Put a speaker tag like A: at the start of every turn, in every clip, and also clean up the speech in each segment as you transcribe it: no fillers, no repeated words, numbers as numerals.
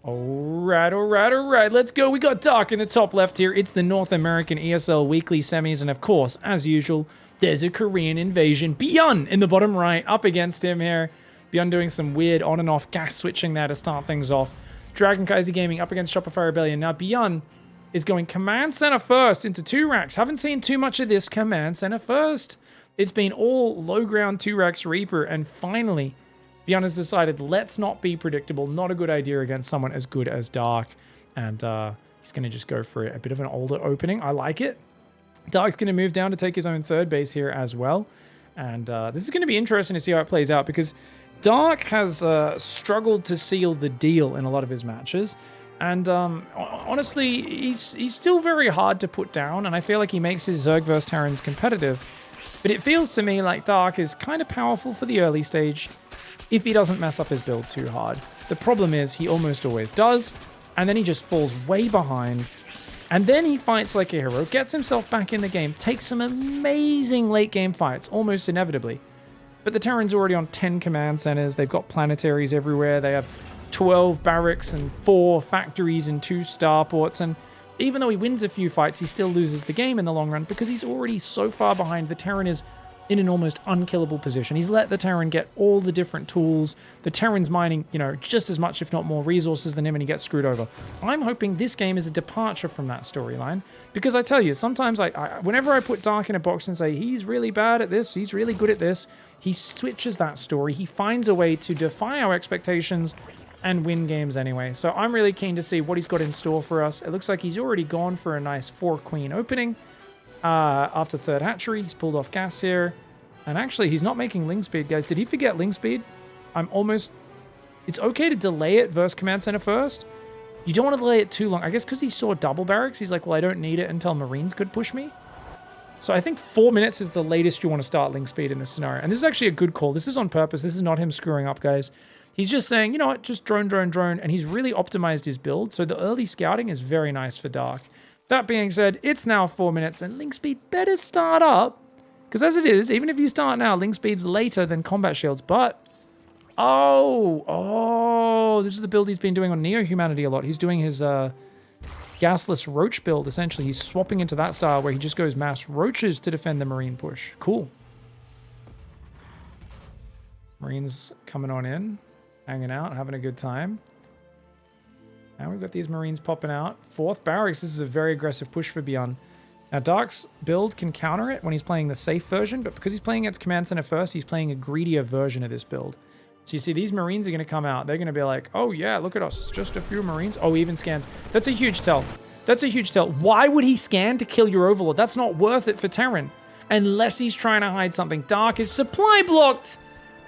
A: All right. Let's go. We got Dark in the top left here. It's the North American ESL Weekly Semis. And of course, as usual, there's a Korean invasion. BYUN in the bottom right, up against him here. BYUN doing some weird on and off gas switching there to start things off. Dragon Kaiser Gaming up against Shopify Rebellion. Now, BYUN is going command center first into 2 racks. Haven't seen too much of this command center first. It's been all low ground 2 racks Reaper. And finally, BYUN has decided, let's not be predictable. Not a good idea against someone as good as Dark. And he's going to just go for a bit of an older opening. I like it. Dark's going to move down to take his own third base here as well. And this is going to be interesting to see how it plays out, because Dark has struggled to seal the deal in a lot of his matches. And honestly, he's still very hard to put down. And I feel like he makes his Zerg vs. Terrans competitive. But it feels to me like Dark is kind of powerful for the early stage if he doesn't mess up his build too hard. The problem is he almost always does, and then he just falls way behind, and then he fights like a hero, gets himself back in the game, takes some amazing late game fights, almost inevitably. But the Terran's already on 10 command centers, they've got planetaries everywhere, they have 12 barracks and 4 factories and 2 starports, and even though he wins a few fights, he still loses the game in the long run because he's already so far behind. The Terran is in an almost unkillable position. He's let the Terran get all the different tools. The Terran's mining, just as much, if not more resources than him, and he gets screwed over. I'm hoping this game is a departure from that storyline, because I tell you, sometimes whenever I put Dark in a box and say, he's really bad at this, he's really good at this, he switches that story. He finds a way to defy our expectations and win games anyway. So I'm really keen to see what he's got in store for us. It looks like he's already gone for a nice 4-queen opening. After third hatchery, he's pulled off gas here. And actually, he's not making ling speed, guys. Did he forget ling speed? It's okay to delay it versus command center first. You don't want to delay it too long. I guess because he saw double barracks, he's like, well, I don't need it until Marines could push me. So I think 4 minutes is the latest you want to start ling speed in this scenario. And this is actually a good call. This is on purpose. This is not him screwing up, guys. He's just saying, you know what, just drone. And he's really optimized his build. So the early scouting is very nice for Dark. That being said, it's now 4 minutes, and ling speed better start up. Because as it is, even if you start now, ling speed's later than combat shields. But, this is the build he's been doing on Neo-Humanity a lot. He's doing his gasless roach build, essentially. He's swapping into that style where he just goes mass roaches to defend the Marine push. Cool. Marines coming on in, hanging out, having a good time. Now we've got these Marines popping out. 4th barracks. This is a very aggressive push for BYUN. Now, Dark's build can counter it when he's playing the safe version, but because he's playing against command center first, he's playing a greedier version of this build. So you see, these Marines are going to come out. They're going to be like, oh yeah, look at us. It's just a few Marines. Oh, he even scans. That's a huge tell. That's a huge tell. Why would he scan to kill your Overlord? That's not worth it for Terran. Unless he's trying to hide something. Dark is supply blocked.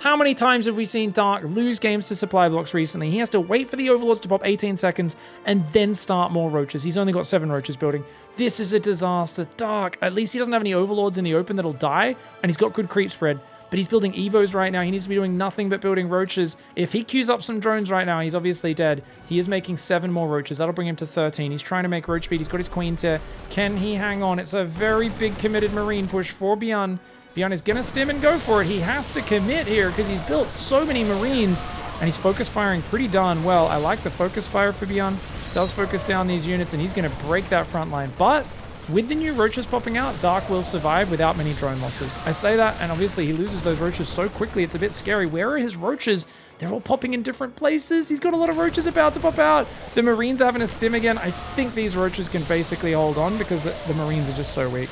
A: How many times have we seen Dark lose games to supply blocks recently? He has to wait for the Overlords to pop 18 seconds and then start more roaches. He's only got 7 roaches building. This is a disaster. Dark, at least he doesn't have any Overlords in the open that'll die, and he's got good creep spread. But he's building Evos right now. He needs to be doing nothing but building roaches. If he queues up some drones right now, he's obviously dead. He is making 7 more roaches. That'll bring him to 13. He's trying to make roach speed. He's got his queens here. Can he hang on? It's a very big committed Marine push for BYUN. BYUN is going to stim and go for it. He has to commit here because he's built so many Marines, and he's focus firing pretty darn well. I like the focus fire for BYUN. Does focus down these units, and he's going to break that front line. But with the new roaches popping out, Dark will survive without many drone losses. I say that, and obviously he loses those roaches so quickly, it's a bit scary. Where are his roaches? They're all popping in different places. He's got a lot of roaches about to pop out. The Marines are having a stim again. I think these roaches can basically hold on because the Marines are just so weak.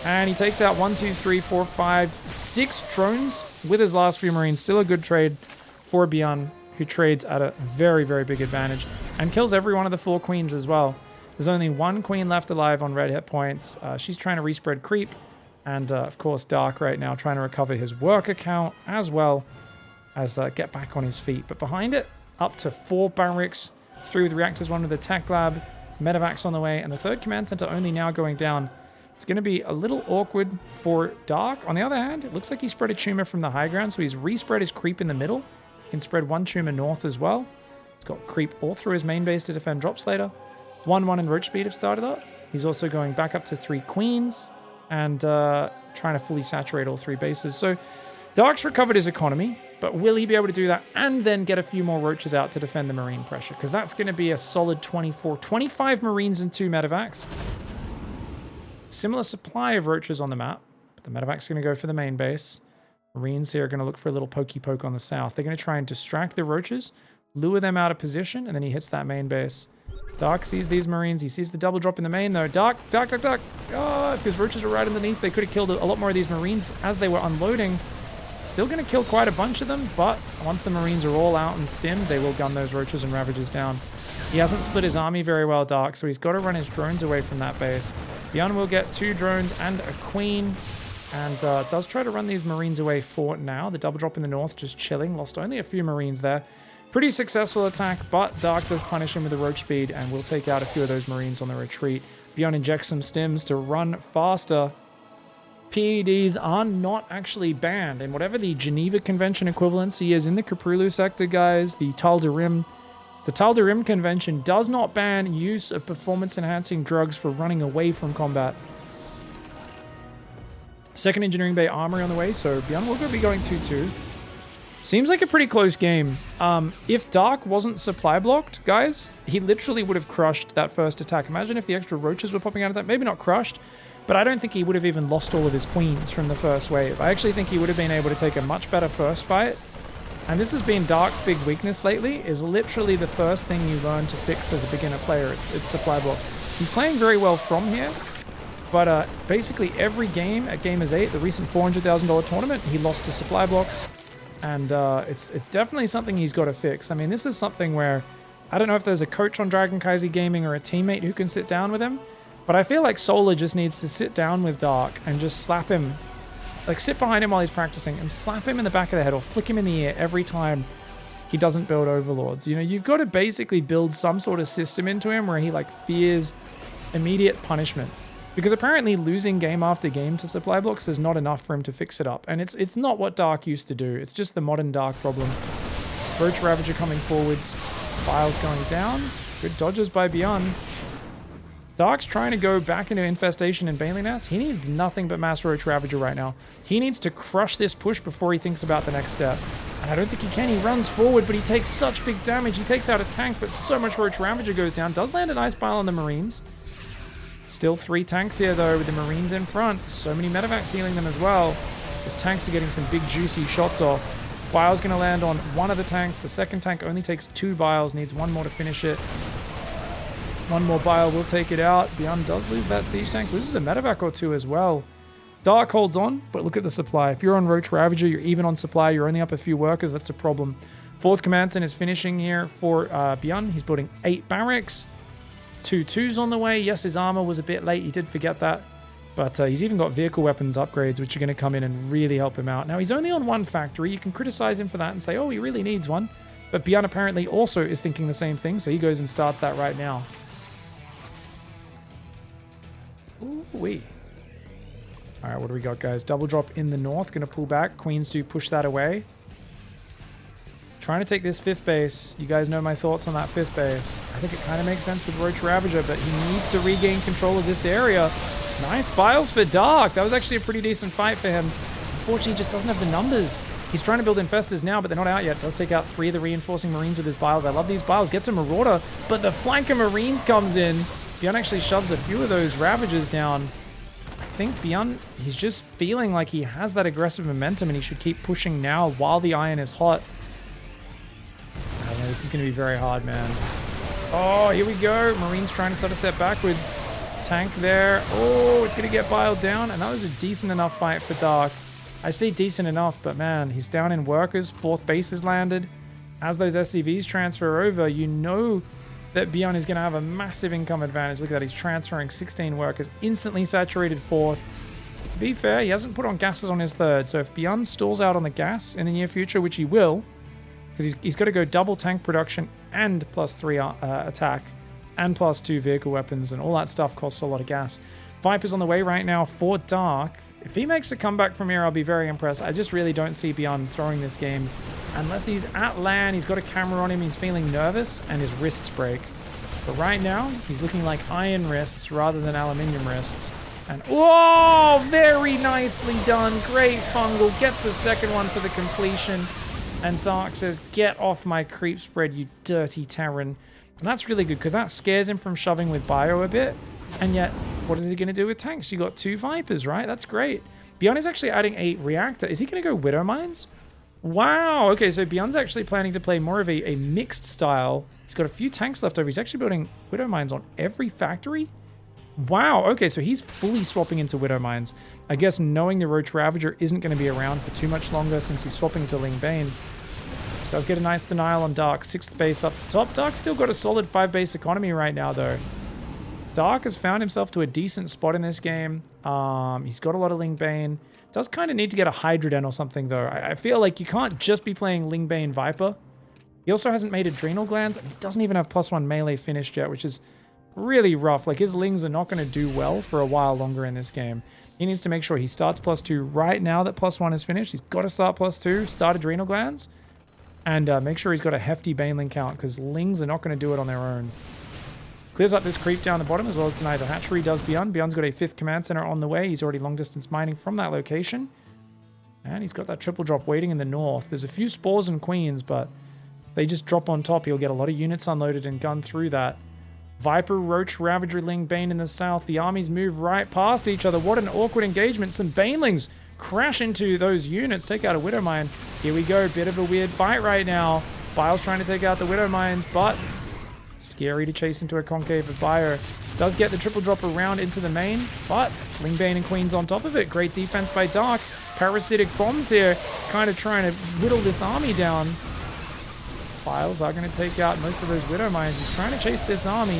A: And he takes out 1, 2, 3, 4, 5, 6 drones with his last few Marines. Still a good trade for BYUN, who trades at a very, very big advantage and kills every one of the 4 queens as well. There's only 1 queen left alive on red hit points. She's trying to respread creep. And of course, Dark right now trying to recover his work account as well as get back on his feet. But behind it, up to 4 barracks, 3 with reactors, 1 with the tech lab, medevacs on the way, and the 3rd command center only now going down. It's going to be a little awkward for Dark. On the other hand, it looks like he spread a tumor from the high ground, so he's respread his creep in the middle. He can spread 1 tumor north as well. He's got creep all through his main base to defend Drop Slater. 1-1 and roach speed have started up. He's also going back up to 3 queens and trying to fully saturate all 3 bases. So Dark's recovered his economy, but will he be able to do that and then get a few more roaches out to defend the marine pressure? Because that's going to be a solid 25 marines and 2 medevacs. Similar supply of roaches on the map. But the medevac's going to go for the main base. Marines here are going to look for a little pokey poke on the south. They're going to try and distract the roaches, lure them out of position, and then he hits that main base. Dark sees these marines. He sees the double drop in the main, though. Dark. Oh, if his roaches were right underneath, they could have killed a lot more of these marines as they were unloading. Still going to kill quite a bunch of them, but once the marines are all out and stimmed, they will gun those roaches and ravages down. He hasn't split his army very well, Dark, so he's got to run his drones away from that base. BYUN will get 2 drones and a queen, and does try to run these marines away for now. The double drop in the north just chilling, lost only a few marines there. Pretty successful attack, but Dark does punish him with the roach speed and will take out a few of those marines on the retreat. BYUN injects some stims to run faster. PEDs are not actually banned, and whatever the Geneva Convention equivalency is in the Caprulu sector, guys, the Tal Darim Convention does not ban use of performance-enhancing drugs for running away from combat. Second Engineering Bay Armory on the way, so BYUN will be going 2-2. Seems like a pretty close game. If Dark wasn't supply blocked, guys, he literally would have crushed that first attack. Imagine if the extra roaches were popping out of that. Maybe not crushed, but I don't think he would have even lost all of his queens from the first wave. I actually think he would have been able to take a much better first fight. And this has been Dark's big weakness lately, is literally the first thing you learn to fix as a beginner player. It's supply blocks. He's playing very well from here, but basically every game at Gamers 8, the recent $400,000 tournament, he lost to supply blocks. And it's definitely something he's got to fix. I mean, this is something where I don't know if there's a coach on Dragon Kaiser Gaming or a teammate who can sit down with him, but I feel like Solar just needs to sit down with Dark and just slap him, like sit behind him while he's practicing and slap him in the back of the head or flick him in the ear every time he doesn't build overlords. You know, you've got to basically build some sort of system into him where he like fears immediate punishment. Because apparently losing game after game to supply blocks is not enough for him to fix it up. And it's not what Dark used to do. It's just the modern Dark problem. Roach Ravager coming forwards. Files going down. Good dodges by BYUN. Dark's trying to go back into Infestation and Bailey Nest. He needs nothing but Mass Roach Ravager right now. He needs to crush this push before he thinks about the next step. And I don't think he can. He runs forward, but he takes such big damage. He takes out a tank, but so much Roach Ravager goes down. Does land an Ice Pile on the Marines. Still 3 tanks here, though, with the Marines in front. So many medevacs healing them as well. Those tanks are getting some big, juicy shots off. Bile's going to land on one of the tanks. The second tank only takes 2 Biles, needs 1 more to finish it. 1 more Bile will take it out. BYUN does lose that siege tank, loses a medevac or 2 as well. Dark holds on, but look at the supply. If you're on Roach Ravager, you're even on supply, you're only up a few workers, that's a problem. 4th Commandson is finishing here for BYUN. He's building 8 barracks. 2 2s on the way. Yes, his armor was a bit late. He did forget that. But he's even got vehicle weapons upgrades, which are going to come in and really help him out. Now, he's only on 1 factory. You can criticize him for that and say, oh, he really needs one. But BYUN apparently also is thinking the same thing, so he goes and starts that right now. Ooh-wee. All right, what do we got, guys? Double drop in the north. Going to pull back. Queens do push that away. Trying to take this 5th base. You guys know my thoughts on that 5th base. I think it kind of makes sense with Roach Ravager, but he needs to regain control of this area. Nice Biles for Dark. That was actually a pretty decent fight for him. Unfortunately, he just doesn't have the numbers. He's trying to build Infestors now, but they're not out yet. Does take out 3 of the reinforcing Marines with his Biles. I love these Biles. Gets a Marauder, but the flank of Marines comes in. BYUN actually shoves a few of those Ravagers down. I think BYUN, he's just feeling like he has that aggressive momentum and he should keep pushing now while the iron is hot. I don't know, this is going to be very hard, man. Oh, here we go. Marines trying to start a step backwards. Tank there. Oh, it's going to get biled down. And that was a decent enough fight for Dark. I say decent enough, but man, he's down in workers. 4th base is landed. As those SCVs transfer over, you know that BYUN is going to have a massive income advantage. Look at that. He's transferring 16 workers. Instantly saturated 4th. To be fair, he hasn't put on gases on his 3rd. So if BYUN stalls out on the gas in the near future, which he will, because he's got to go double tank production and +3 attack and +2 vehicle weapons, and all that stuff costs a lot of gas. Viper's on the way right now for Dark. If he makes a comeback from here, I'll be very impressed. I just really don't see BYUN throwing this game. Unless he's at LAN, he's got a camera on him, he's feeling nervous, and his wrists break. But right now, he's looking like iron wrists rather than aluminium wrists. And, whoa, very nicely done. Great fungal. Gets the second one for the completion. And Dark says, get off my creep spread, you dirty Terran. And that's really good because that scares him from shoving with Bio a bit. And yet, what is he going to do with tanks? You got 2 Vipers, right? That's great. BYUN is actually adding a reactor. Is he going to go Widow Mines? Wow. Okay, so BYUN's actually planning to play more of a mixed style. He's got a few tanks left over. He's actually building Widow Mines on every factory. Wow, okay, so he's fully swapping into Widow Mines. I guess knowing the Roach Ravager isn't going to be around for too much longer since he's swapping to Ling Bane. Does get a nice denial on Dark. 6th base up top. Dark still got a solid 5 base economy right now, though. Dark has found himself to a decent spot in this game. He's got a lot of Ling Bane. Does kind of need to get a Hydra Den or something, though. I feel like you can't just be playing Ling Bane Viper. He also hasn't made Adrenal Glands, and he doesn't even have +1 melee finished yet, which is really rough. Like, his Lings are not going to do well for a while longer in this game. He needs to make sure he starts +2 right now that +1 is finished. He's got to start +2, start Adrenal Glands, and make sure he's got a hefty Baneling count, because Lings are not going to do it on their own. Clears up this creep down the bottom, as well as denies a hatchery, does BYUN. BYUN's got a 5th command center on the way. He's already long-distance mining from that location. And he's got that triple drop waiting in the north. There's a few spores and queens, but they just drop on top. He'll get a lot of units unloaded and gun through that. Viper, Roach, Ravager, Ling, Bane in the south. The armies move right past each other. What an awkward engagement. Some Banelings crash into those units, take out a Widow Mine. Here we go. Bit of a weird fight right now. Bile's trying to take out the Widow Mines, but scary to chase into a concave of Bio. Does get the triple drop around into the main, but Ling, Bane, and Queen's on top of it. Great defense by Dark. Parasitic bombs here, kind of trying to whittle this army down. Files are going to take out most of those Widow Mines. He's trying to chase this army.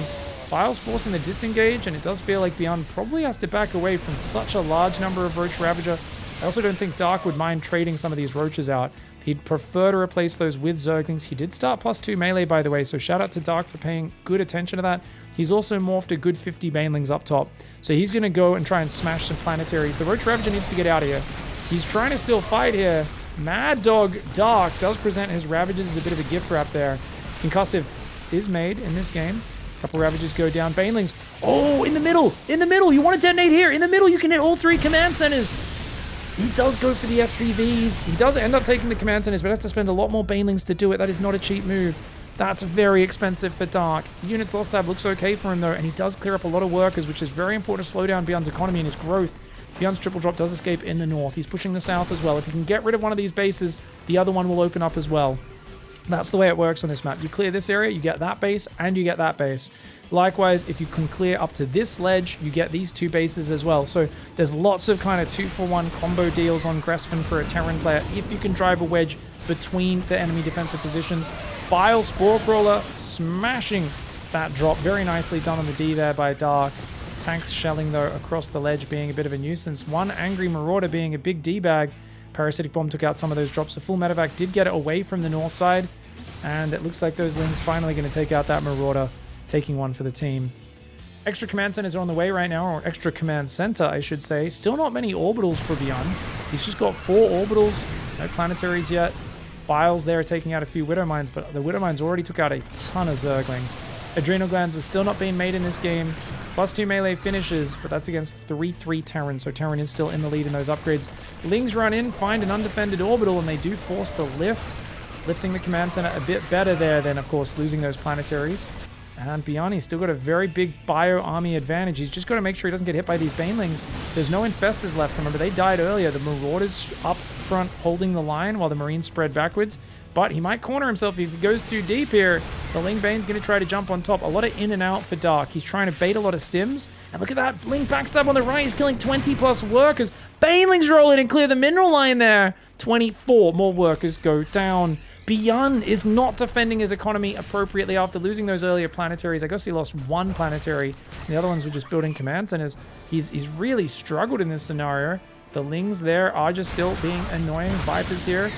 A: Files forcing the disengage, and it does feel like BYUN probably has to back away from such a large number of Roach Ravager. I also don't think Dark would mind trading some of these Roaches out. He'd prefer to replace those with Zerglings. He did start +2 melee, by the way, so shout out to Dark for paying good attention to that. He's also morphed a good 50 Banelings up top. So he's going to go and try and smash some planetaries. The Roach Ravager needs to get out of here. He's trying to still fight here. Mad Dog Dark does present his Ravagers as a bit of a gift wrap there. Concussive is made in this game. A couple Ravagers go down. Banelings. Oh, in the middle! In the middle! You want to detonate here! In the middle, you can hit all 3 command centers! He does go for the SCVs. He does end up taking the command centers, but has to spend a lot more Banelings to do it. That is not a cheap move. That's very expensive for Dark. Units lost tab looks okay for him, though, and he does clear up a lot of workers, which is very important to slow down BYUN's economy and his growth. BYUN's triple drop does escape in the north. He's pushing the south as well. If he can get rid of one of these bases, the other one will open up as well. That's the way it works on this map. You clear this area, you get that base, and you get that base. Likewise, if you can clear up to this ledge, you get these 2 bases as well. So there's lots of kind of 2-for-1 combo deals on Gressven for a Terran player if you can drive a wedge between the enemy defensive positions. Bile Spore Crawler smashing that drop. Very nicely done on the D there by Dark. Tanks shelling, though, across the ledge, being a bit of a nuisance. One Angry Marauder being a big D-bag. Parasitic Bomb took out some of those drops. A full medevac did get it away from the north side. And it looks like those Lings finally going to take out that Marauder, taking one for the team. Extra command centers are on the way right now, or extra command center, I should say. Still not many orbitals for BYUN. He's just got 4 orbitals. No planetaries yet. Biles there taking out a few Widow Mines, but the Widow Mines already took out a ton of Zerglings. Adrenal Glands are still not being made in this game. +2 melee finishes, but that's against 3-3 Terran, so Terran is still in the lead in those upgrades. Lings run in, find an undefended orbital, and they do force the lift. Lifting the command center a bit better there than, of course, losing those planetaries. And BYUN, he's still got a very big bio army advantage. He's just got to make sure he doesn't get hit by these Banelings. There's no Infestors left. Remember, they died earlier. The Marauders up front holding the line while the Marines spread backwards. But he might corner himself if he goes too deep here. The Ling Bane's going to try to jump on top. A lot of in and out for Dark. He's trying to bait a lot of stims. And look at that. Ling backstab on the right. He's killing 20+ workers. Banelings roll in and clear the mineral line there. 24 more workers go down. BYUN is not defending his economy appropriately after losing those earlier planetaries. I guess he lost 1 planetary. The other ones were just building command centers. He's really struggled in this scenario. The Lings there are just still being annoying. Vipers here.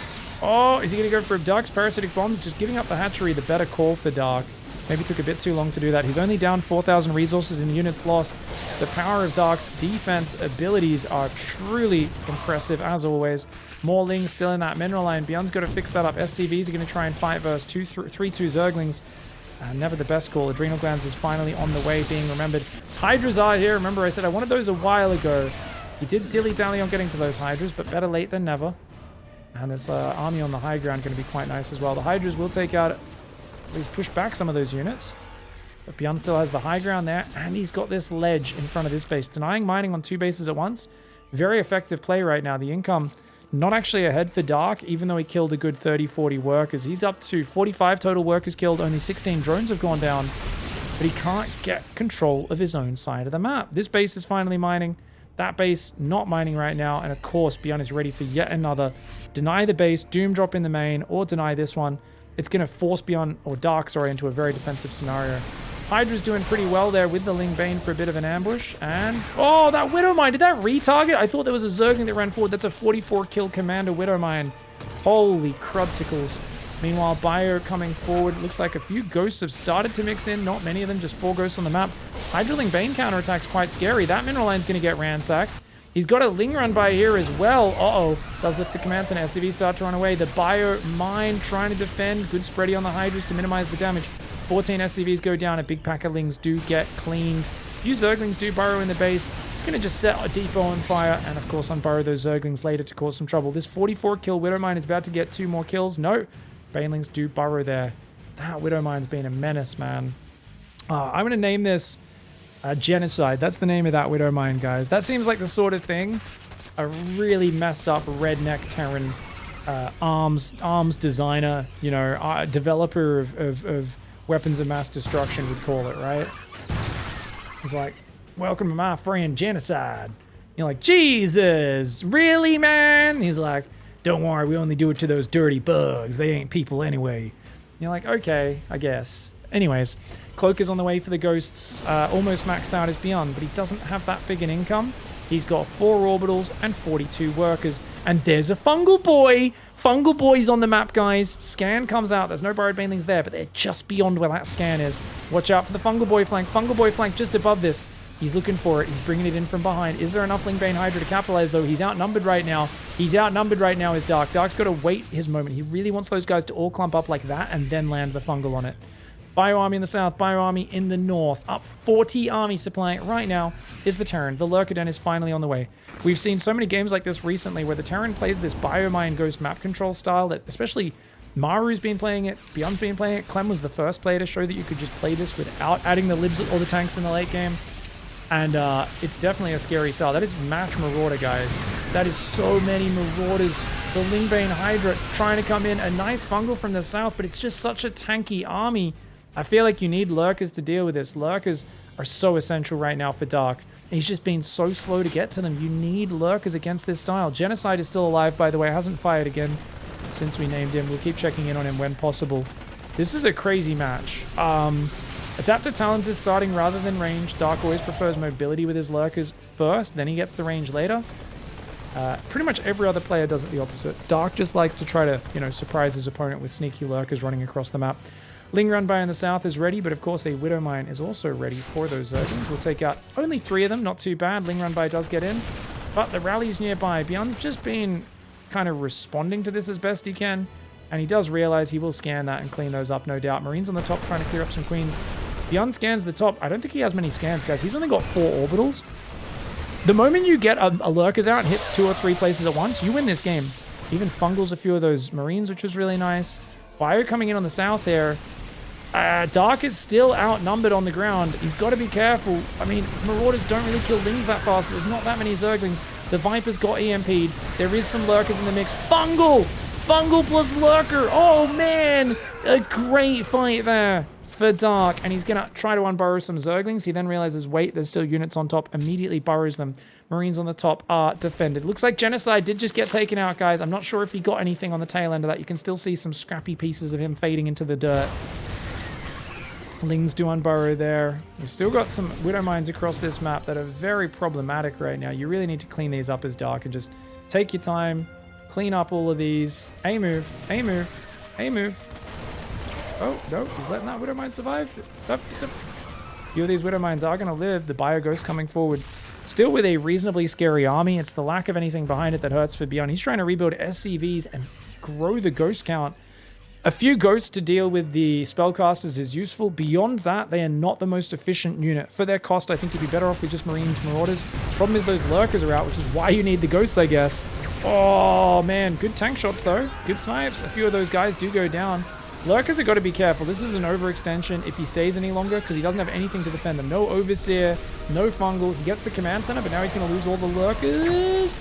A: Oh, is he going to go for Abducts? Parasitic Bombs, just giving up the hatchery, the better call for Dark. Maybe took a bit too long to do that. He's only down 4,000 resources in units lost. The power of Dark's defense abilities are truly impressive, as always. More Lings still in that mineral line. BYUN's got to fix that up. SCVs are going to try and fight versus 3-2 Zerglings. Never the best call. Adrenal Glands is finally on the way, being remembered. Hydras are here. Remember, I said I wanted those a while ago. He did dilly-dally on getting to those Hydras, but better late than never. And this army on the high ground going to be quite nice as well. The Hydras will take out, at least push back some of those units. But BYUN still has the high ground there, and he's got this ledge in front of this base. Denying mining on 2 bases at once. Very effective play right now. The income not actually ahead for Dark, even though he killed a good 30-40 workers. He's up to 45 total workers killed. Only 16 drones have gone down. But he can't get control of his own side of the map. This base is finally mining. That base not mining right now. And of course, BYUN is ready for yet another. Deny the base, doom drop in the main, or deny this one. It's going to force BYUN, or Dark, sorry, into a very defensive scenario. Hydra's doing pretty well there with the Ling Bane for a bit of an ambush. And, oh, that Widowmine, did that retarget? I thought there was a Zergling that ran forward. That's a 44 kill Commander Widowmine. Holy crudsikles. Meanwhile, Bio coming forward. Looks like a few ghosts have started to mix in. Not many of them, just 4 ghosts on the map. Hydra Ling Bane counterattack's quite scary. That mineral line's going to get ransacked. He's got a Ling run by here as well. Uh-oh. Does lift the command center. SCV start to run away. The Bio Mine trying to defend. Good spready on the Hydras to minimize the damage. 14 SCVs go down. A big pack of Lings do get cleaned. A few Zerglings do burrow in the base. It's going to just set a depot on fire. And of course, unburrow those Zerglings later to cause some trouble. This 44 kill Widowmine is about to get 2 more kills. No. Banelings do burrow there. That Widowmine's been a menace, man. I'm going to name this Genocide. That's the name of that Widowmine, guys. That seems like the sort of thing a really messed up redneck Terran arms designer, you know, developer of weapons of mass destruction would call it, right? He's like, welcome to my friend Genocide. You're like, Jesus, really, man? He's like, don't worry, we only do it to those dirty bugs. They ain't people anyway. You're like, okay, I guess. Anyways, Cloak is on the way for the ghosts. Almost maxed out as BYUN, but he doesn't have that big an income. He's got 4 orbitals and 42 workers. And there's a Fungal Boy. Fungal Boy's on the map, guys. Scan comes out. There's no Burrowed Banelings there, but they're just beyond where that scan is. Watch out for the Fungal Boy flank. Fungal Boy flank just above this. He's looking for it. He's bringing it in from behind. Is there enough Ling Bane Hydra to capitalize, though? He's outnumbered right now. He's outnumbered right now is Dark. Dark's got to wait his moment. He really wants those guys to all clump up like that and then land the Fungal on it. Bio Army in the south, Bio Army in the north. Up 40 army supply right now is the Terran. The Lurker Den is finally on the way. We've seen so many games like this recently where the Terran plays this Biomine Ghost map control style that especially Maru's been playing it, BYUN's been playing it. Clem was the first player to show that you could just play this without adding the libs or the tanks in the late game. And it's definitely a scary style. That is mass Marauder, guys. That is so many Marauders. The Ling Bane Hydra trying to come in. A nice Fungal from the south, but it's just such a tanky army. I feel like you need Lurkers to deal with this. Lurkers are so essential right now for Dark. He's just been so slow to get to them. You need Lurkers against this style. Genocide is still alive, by the way. Hasn't fired again since we named him. We'll keep checking in on him when possible. This is a crazy match. Adaptive Talons is starting rather than range. Dark always prefers mobility with his Lurkers first, then he gets the range later. Pretty much every other player does it the opposite. Dark just likes to try to, you know, surprise his opponent with sneaky Lurkers running across the map. Ling Run by in the south is ready, but of course a Widowmine is also ready for those Zerglings. We'll take out only 3 of them, not too bad. Ling Run by does get in, but the rally's nearby. BYUN's just been kind of responding to this as best he can, and he does realize he will scan that and clean those up, no doubt. Marines on the top trying to clear up some queens. BYUN scans the top. I don't think he has many scans, guys. He's only got 4 orbitals. The moment you get a Lurkers out and hit 2 or 3 places at once, you win this game. Even Fungals a few of those Marines, which was really nice. Bio coming in on the south there. Dark is still outnumbered on the ground. He's got to be careful. I mean, Marauders don't really kill Lings that fast, but there's not that many Zerglings. The Viper's got EMP'd. There is some Lurkers in the mix. Fungal! Fungal plus Lurker! Oh, man! A great fight there for Dark. And he's going to try to unburrow some Zerglings. He then realizes, wait, there's still units on top. Immediately burrows them. Marines on the top are defended. Looks like Genocide did just get taken out, guys. I'm not sure if he got anything on the tail end of that. You can still see some scrappy pieces of him fading into the dirt. Lings do unburrow there. We've still got some Widowmines across this map that are very problematic right now. You really need to clean these up as Dark and just take your time, clean up all of these. A move, A move, A move. Oh, no, he's letting that Widowmine survive. A few of these Widowmines are going to live. The Bio Ghost coming forward. Still with a reasonably scary army. It's the lack of anything behind it that hurts for BYUN. He's trying to rebuild SCVs and grow the Ghost count. A few ghosts to deal with the spellcasters is useful. Beyond that, they are not the most efficient unit. For their cost, I think you'd be better off with just Marines, Marauders. Problem is those lurkers are out, which is why you need the ghosts, I guess. Oh, man. Good tank shots, though. Good snipes. A few of those guys do go down. Lurkers have got to be careful. This is an overextension if he stays any longer because he doesn't have anything to defend them. No Overseer, no Fungal. He gets the command center, but now he's going to lose all the lurkers.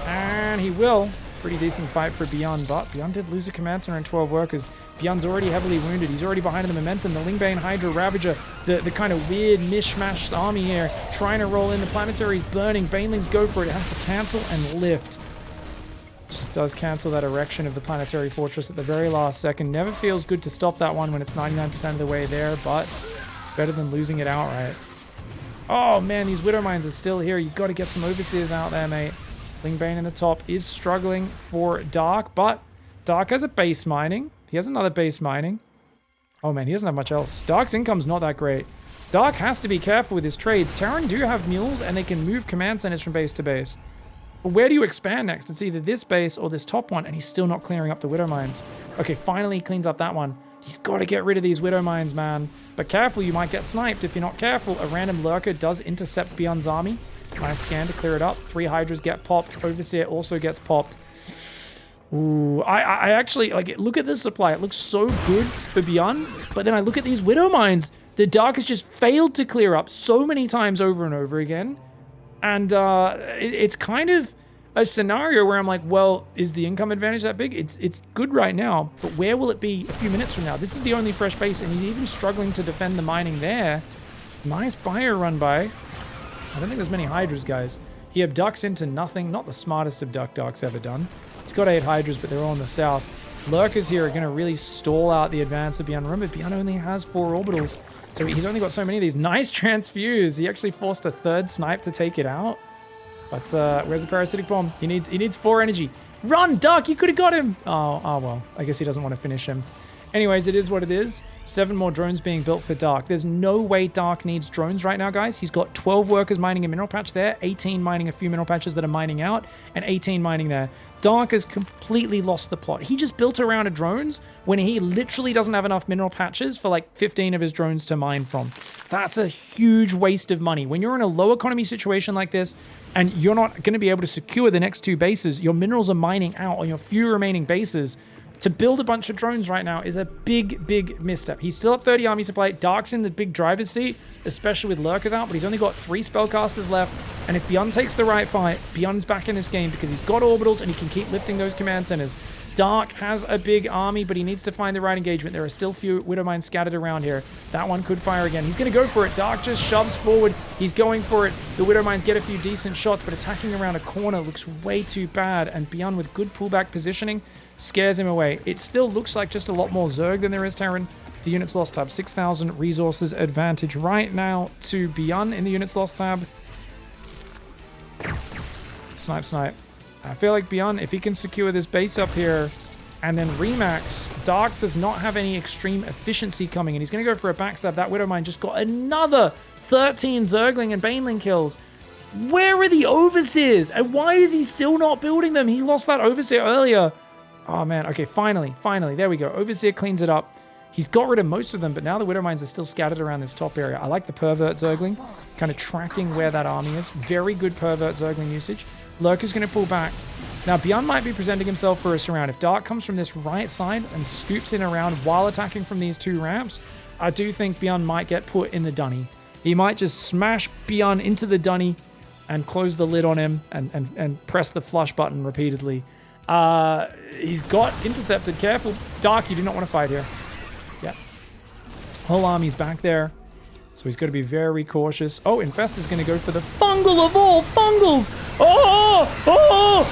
A: And he will. Pretty decent fight for BYUN, but BYUN did lose a command center and 12 workers. BYUN's already heavily wounded. He's already behind in the momentum. The Lingbane Hydra Ravager, the kind of weird mishmashed army here, trying to roll in. The Planetary's burning. Banelings go for it. It has to cancel and lift. Just does cancel that erection of the Planetary Fortress at the very last second. Never feels good to stop that one when it's 99% of the way there, but better than losing it outright. Oh man, these Widow Mines are still here. You've got to get some Overseers out there, mate. Lingbane in the top is struggling for Dark, but Dark has a base mining. He has another base mining. Oh man, he doesn't have much else. Dark's income's not that great. Dark has to be careful with his trades. Terran do have mules and they can move command centers from base to base. But where do you expand next? It's either this base or this top one, and he's still not clearing up the Widow Mines. Okay, finally he cleans up that one. He's got to get rid of these Widow Mines, man. But careful, you might get sniped if you're not careful. A random lurker does intercept BYUN's army. Nice scan to clear it up. 3 Hydras get popped. Overseer also gets popped. Ooh, I actually, like, look at this supply. It looks so good for BYUN, but then I look at these Widow Mines. The Dark has just failed to clear up so many times over and over again. And it's kind of a scenario where I'm like, well, is the income advantage that big? It's good right now, but where will it be a few minutes from now? This is the only fresh base, and he's even struggling to defend the mining there. Nice bio run by. I don't think there's many Hydras, guys. He abducts into nothing. Not the smartest abduct Dark's ever done. He's got 8 Hydras, but they're all in the south. Lurkers here are going to really stall out the advance of BYUN. Remember, BYUN only has 4 orbitals, so he's only got so many of these. Nice transfuse. He actually forced a 3rd snipe to take it out. But where's the parasitic bomb? He needs 4 energy. Run, Dark! You could have got him! Oh, well. I guess he doesn't want to finish him. Anyways, it is what it is. 7 more drones being built for Dark. There's no way Dark needs drones right now, guys. He's got 12 workers mining a mineral patch there, 18 mining a few mineral patches that are mining out, and 18 mining there. Dark has completely lost the plot. He just built a round of drones when he literally doesn't have enough mineral patches for like 15 of his drones to mine from. That's a huge waste of money. When you're in a low economy situation like this, and you're not going to be able to secure the next 2 bases, your minerals are mining out on your few remaining bases. To build a bunch of drones right now is a big, big misstep. He's still at 30 army supply. Dark's in the big driver's seat, especially with lurkers out, but he's only got 3 spellcasters left. And if BYUN takes the right fight, BYUN's back in this game because he's got orbitals and he can keep lifting those command centers. Dark has a big army, but he needs to find the right engagement. There are still few Widow Mines scattered around here. That one could fire again. He's going to go for it. Dark just shoves forward. He's going for it. The Widow Mines get a few decent shots, but attacking around a corner looks way too bad. And BYUN with good pullback positioning scares him away. It still looks like just a lot more Zerg than there is Terran. The units lost tab, 6,000 resources advantage right now to BYUN in the units lost tab. Snipe, snipe. I feel like BYUN, if he can secure this base up here and then remax, Dark does not have any extreme efficiency coming, and he's going to go for a backstab. That Widow Mine just got another 13 Zergling and Baneling kills. Where are the Overseers? And why is he still not building them? He lost that Overseer earlier. Oh man, okay, finally, there we go. Overseer cleans it up. He's got rid of most of them, but now the Widow Mines are still scattered around this top area. I like the Pervert Zergling, kind of tracking where that army is. Very good Pervert Zergling usage. Lurker's going to pull back. Now, BYUN might be presenting himself for a surround. If Dark comes from this right side and scoops in around while attacking from these 2 ramps, I do think BYUN might get put in the dunny. He might just smash BYUN into the dunny and close the lid on him and press the flush button repeatedly. He's got intercepted. Careful. Dark, you do not want to fight here. Yeah. Whole army's back there. So he's got to be very cautious. Oh, Infestor's going to go for the fungal of all fungals. Oh,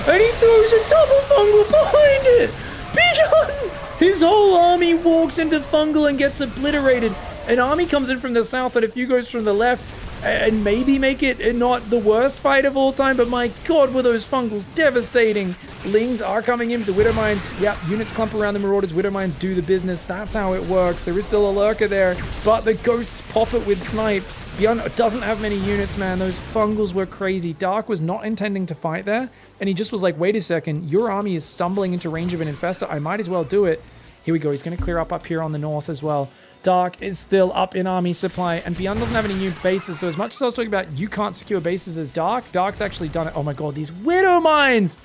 A: and he throws a double fungal behind it. BYUN! His whole army walks into fungal and gets obliterated. An army comes in from the south and a few goes from the left and maybe make it not the worst fight of all time, but my god, were those fungals devastating. Lings are coming in with the Widow Mines. Yep, units clump around the Marauders. Widow Mines do the business. That's how it works. There is still a lurker there, but the ghosts pop it with snipe. BYUN doesn't have many units, man. Those fungals were crazy. Dark was not intending to fight there, and he just was like, wait a second, your army is stumbling into range of an Infestor. I might as well do it. Here we go. He's going to clear up here on the north as well. Dark is still up in army supply, and BYUN doesn't have any new bases. So as much as I was talking about you can't secure bases as Dark's actually done it. Oh my god, these Widow Mines!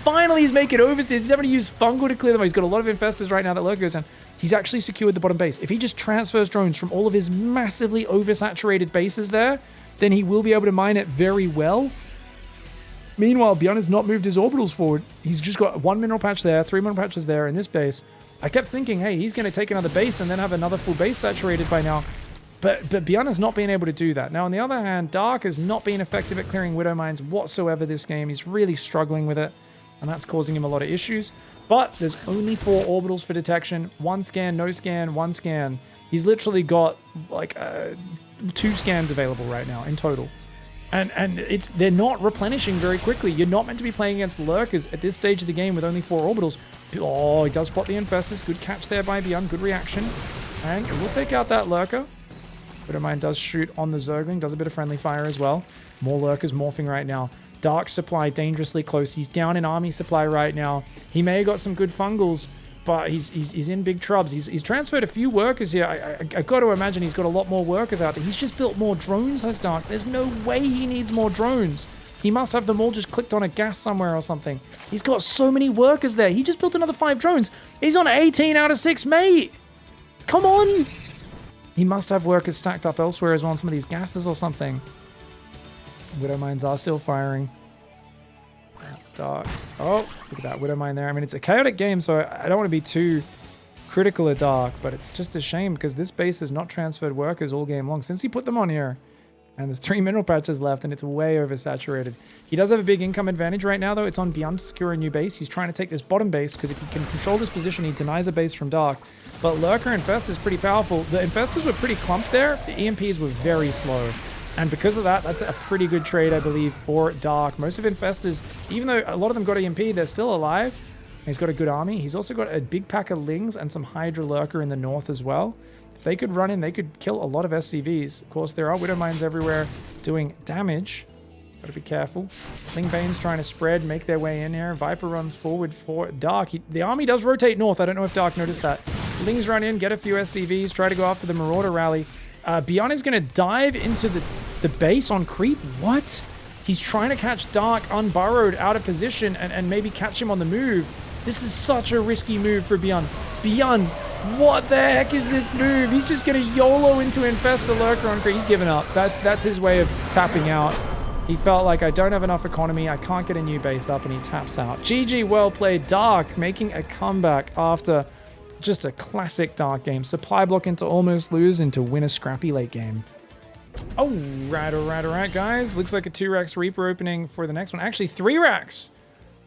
A: Finally, he's making overseas. He's having to use Fungal to clear them. He's got a lot of infestors right now that lurk goes down. He's actually secured the bottom base. If he just transfers drones from all of his massively oversaturated bases there, then he will be able to mine it very well. Meanwhile, BYUN has not moved his orbitals forward. He's just got 1 mineral patch there, 3 mineral patches there in this base. I kept thinking, hey, he's going to take another base and then have another full base saturated by now. But BYUN has not been able to do that. Now, on the other hand, Dark has not been effective at clearing Widow Mines whatsoever this game. He's really struggling with it, and that's causing him a lot of issues. But there's only 4 orbitals for detection. 1 scan, no scan, 1 scan. He's literally got like 2 scans available right now in total. And they're not replenishing very quickly. You're not meant to be playing against lurkers at this stage of the game with only 4 orbitals. Oh, he does spot the infestors. Good catch there by BYUN. Good reaction. And we'll take out that lurker. Widow Mine does shoot on the Zergling. Does a bit of friendly fire as well. More lurkers morphing right now. Dark supply dangerously close. He's down in army supply right now. He may have got some good fungals, but he's in big trubs. He's transferred a few workers here. I got to imagine he's got a lot more workers out there. He's just built more drones, has Dark. There's no way he needs more drones. He must have them all just clicked on a gas somewhere or something. He's got so many workers there. He just built another 5 drones. He's on 18 out of 6, mate. Come on. He must have workers stacked up elsewhere as well on some of these gases or something. Widow Mines are still firing. Dark. Oh, look at that Widow Mine there. I mean, it's a chaotic game, so I don't want to be too critical of Dark, but it's just a shame because this base has not transferred workers all game long since he put them on here. And there's 3 mineral patches left, and it's way oversaturated. He does have a big income advantage right now, though. It's on BYUN to secure a new base. He's trying to take this bottom base, because if he can control this position, he denies a base from Dark. But Lurker Infest is pretty powerful. The Infestors were pretty clumped there. The EMPs were very slow. And because of that, that's a pretty good trade, I believe, for Dark. Most of Infestors, even though a lot of them got EMP, they're still alive. He's got a good army. He's also got a big pack of Lings and some Hydra Lurker in the north as well. If they could run in, they could kill a lot of SCVs. Of course, there are Widow Mines everywhere doing damage. Gotta be careful. Lingbane's trying to spread, make their way in here. Viper runs forward for Dark. The army does rotate north. I don't know if Dark noticed that. Lings run in, get a few SCVs, try to go after the Marauder rally. BYUN is going to dive into the base on creep. What? He's trying to catch Dark unburrowed out of position and maybe catch him on the move. This is such a risky move for BYUN. BYUN, what the heck is this move? He's just going to YOLO into Infestor Lurker on creep. He's given up. That's his way of tapping out. He felt like, I don't have enough economy, I can't get a new base up, and he taps out. GG, well played. Dark making a comeback after just a classic Dark game. Supply block into almost lose into win a scrappy late game. Oh, alright, guys. Looks like a 2-Rax Reaper opening for the next one. Actually, 3 racks.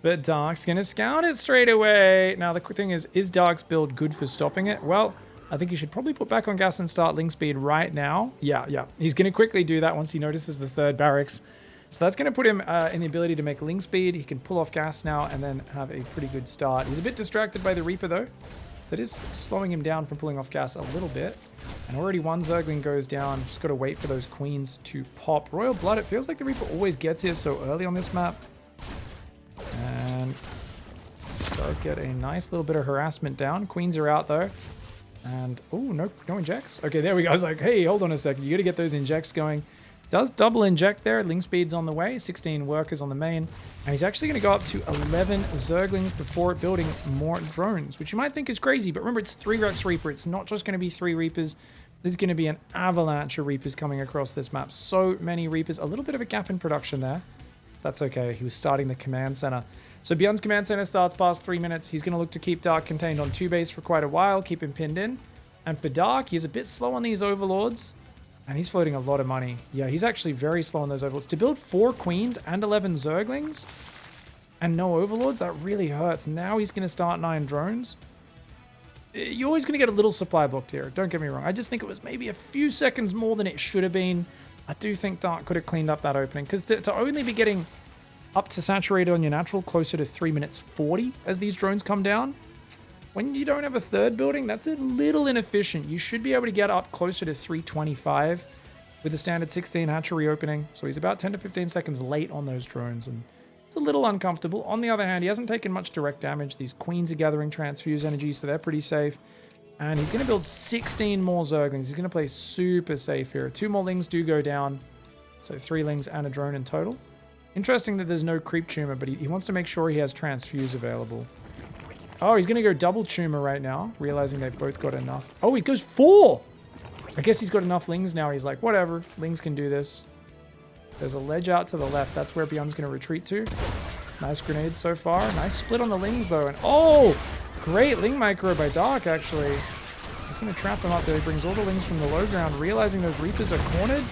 A: But Dark's going to scout it straight away. Now, the quick thing is Dark's build good for stopping it? Well, I think he should probably put back on gas and start link speed right now. Yeah. He's going to quickly do that once he notices the 3rd barracks. So that's going to put him in the ability to make link speed. He can pull off gas now and then have a pretty good start. He's a bit distracted by the Reaper, though. That is slowing him down from pulling off gas a little bit. And already 1 Zergling goes down. Just got to wait for those queens to pop. Royal Blood, it feels like the Reaper always gets here so early on this map. And does get a nice little bit of harassment down. Queens are out, though. And, oh, no injects. Okay, there we go. I was like, hey, hold on a second. You got to get those injects going. Does double inject there. Link speed's on the way. 16 workers on the main. And he's actually going to go up to 11 Zerglings before building more drones, which you might think is crazy. But remember, it's 3-Rax Reaper. It's not just going to be 3 Reapers. There's going to be an avalanche of Reapers coming across this map. So many Reapers. A little bit of a gap in production there. That's okay. He was starting the command center. So BYUN's command center starts past 3 minutes. He's going to look to keep Dark contained on 2 base for quite a while. Keep him pinned in. And for Dark, he's a bit slow on these Overlords. And he's floating a lot of money. Yeah, he's actually very slow on those Overlords. To build 4 Queens and 11 Zerglings and no Overlords, that really hurts. Now he's going to start 9 drones. You're always going to get a little supply blocked here. Don't get me wrong. I just think it was maybe a few seconds more than it should have been. I do think Dark could have cleaned up that opening. Because to only be getting up to saturated on your natural closer to 3 minutes 40 as these drones come down, when you don't have a 3rd building, that's a little inefficient. You should be able to get up closer to 325 with the standard 16 hatchery opening. So he's about 10 to 15 seconds late on those drones. And It's a little uncomfortable. On the other hand, he hasn't taken much direct damage. These queens are gathering transfuse energy, so they're pretty safe. And he's going to build 16 more Zerglings. He's going to play super safe here. 2 more Lings do go down. So 3 Lings and a drone in total. Interesting that there's no creep tumor, but he wants to make sure he has transfuse available. Oh, he's going to go double tumor right now, realizing they've both got enough. Oh, he goes 4! I guess he's got enough Lings now. He's like, whatever, Lings can do this. There's a ledge out to the left. That's where BYUN's going to retreat to. Nice grenade so far. Nice split on the Lings, though. And oh, great Ling micro by Dark, actually. He's going to trap him up there. He brings all the Lings from the low ground, realizing those Reapers are cornered.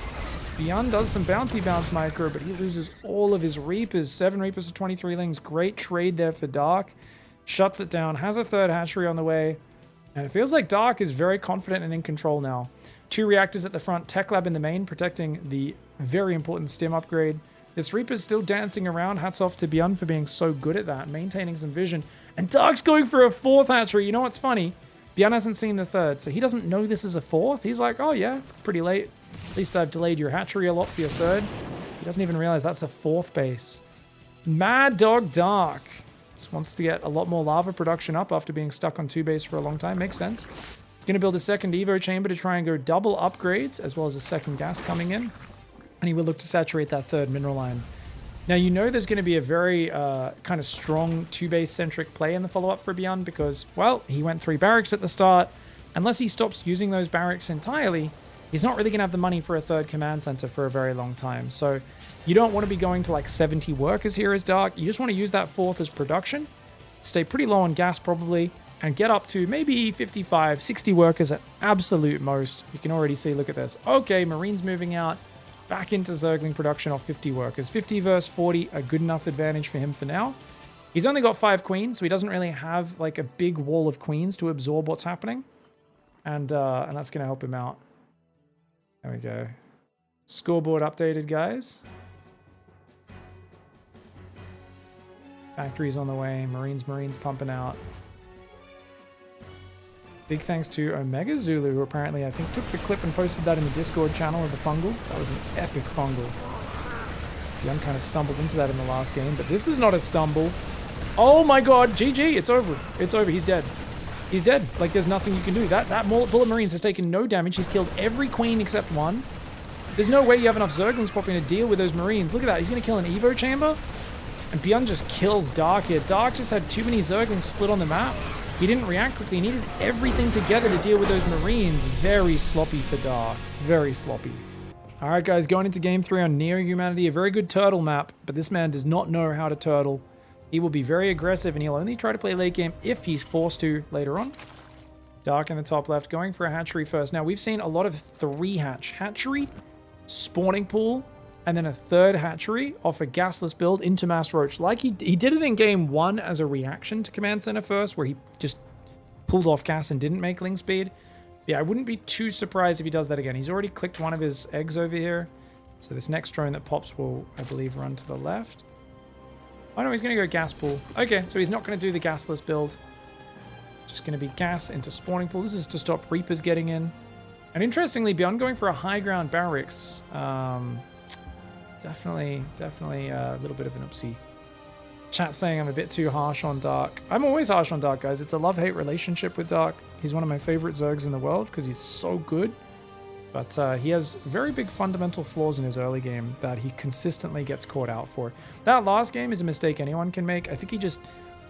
A: BYUN does some bouncy bounce micro, but he loses all of his Reapers. 7 Reapers to 23 Lings. Great trade there for Dark. Shuts it down. Has a third hatchery on the way. And it feels like Dark is very confident and in control now. 2 reactors at the front. Tech Lab in the main, protecting the very important stim upgrade. This Reaper's still dancing around. Hats off to BYUN for being so good at that. Maintaining some vision. And Dark's going for a 4th hatchery. You know what's funny? BYUN hasn't seen the 3rd, so he doesn't know this is a 4th. He's like, oh yeah, it's pretty late. At least I've delayed your hatchery a lot for your 3rd. He doesn't even realize that's a 4th base. Mad Dog Dark just wants to get a lot more lava production up after being stuck on 2 base for a long time. Makes sense. He's going to build a 2nd Evo chamber to try and go double upgrades, as well as a 2nd gas coming in. And he will look to saturate that 3rd mineral line. Now, you know there's going to be a very kind of strong 2-base centric play in the follow-up for BYUN because, well, he went 3 barracks at the start. Unless he stops using those barracks entirely, he's not really going to have the money for a 3rd command center for a very long time. So you don't want to be going to like 70 workers here as Dark. You just want to use that 4th as production. Stay pretty low on gas probably. And get up to maybe 55, 60 workers at absolute most. You can already see, look at this. Okay, Marines moving out. Back into Zergling production off 50 workers. 50 versus 40, a good enough advantage for him for now. He's only got 5 queens, so he doesn't really have like a big wall of queens to absorb what's happening. And that's going to help him out. There we go. Scoreboard updated, guys. Factory's on the way. Marines pumping out. Big thanks to Omega Zulu, who apparently, I think, took the clip and posted that in the Discord channel of the Fungal. That was an epic Fungal. BYUN kind of stumbled into that in the last game, but this is not a stumble. Oh my god, GG, it's over. It's over, he's dead. He's dead. Like, there's nothing you can do. That Bullet Marines has taken no damage. He's killed every queen except 1. There's no way you have enough Zerglings popping to deal with those Marines. Look at that, he's going to kill an Evo chamber. And BYUN just kills Dark here. Dark just had too many Zerglings split on the map. He didn't react quickly. He needed everything together to deal with those Marines. Very sloppy for Dark. Very sloppy. Alright guys, going into game 3 on Neo-Humanity. A very good turtle map, but this man does not know how to turtle. He will be very aggressive and he'll only try to play late game if he's forced to later on. Dark in the top left, going for a hatchery first. Now we've seen a lot of 3 hatchery, spawning pool, and then a 3rd hatchery off a gasless build into Mass Roach. Like he did it in game 1 as a reaction to Command Center first, where he just pulled off gas and didn't make Ling speed. Yeah, I wouldn't be too surprised if he does that again. He's already clicked one of his eggs over here. So this next drone that pops will, I believe, run to the left. Oh no, he's going to go gas pool. Okay, so he's not going to do the gasless build. Just going to be gas into spawning pool. This is to stop Reapers getting in. And interestingly, BYUN going for a high ground barracks. Definitely a little bit of an oopsie. Chat saying I'm a bit too harsh on Dark. I'm always harsh on Dark, guys. It's a love-hate relationship with Dark. He's one of my favorite Zergs in the world because he's so good. But he has very big fundamental flaws in his early game that he consistently gets caught out for. That last game is a mistake anyone can make. I think he just...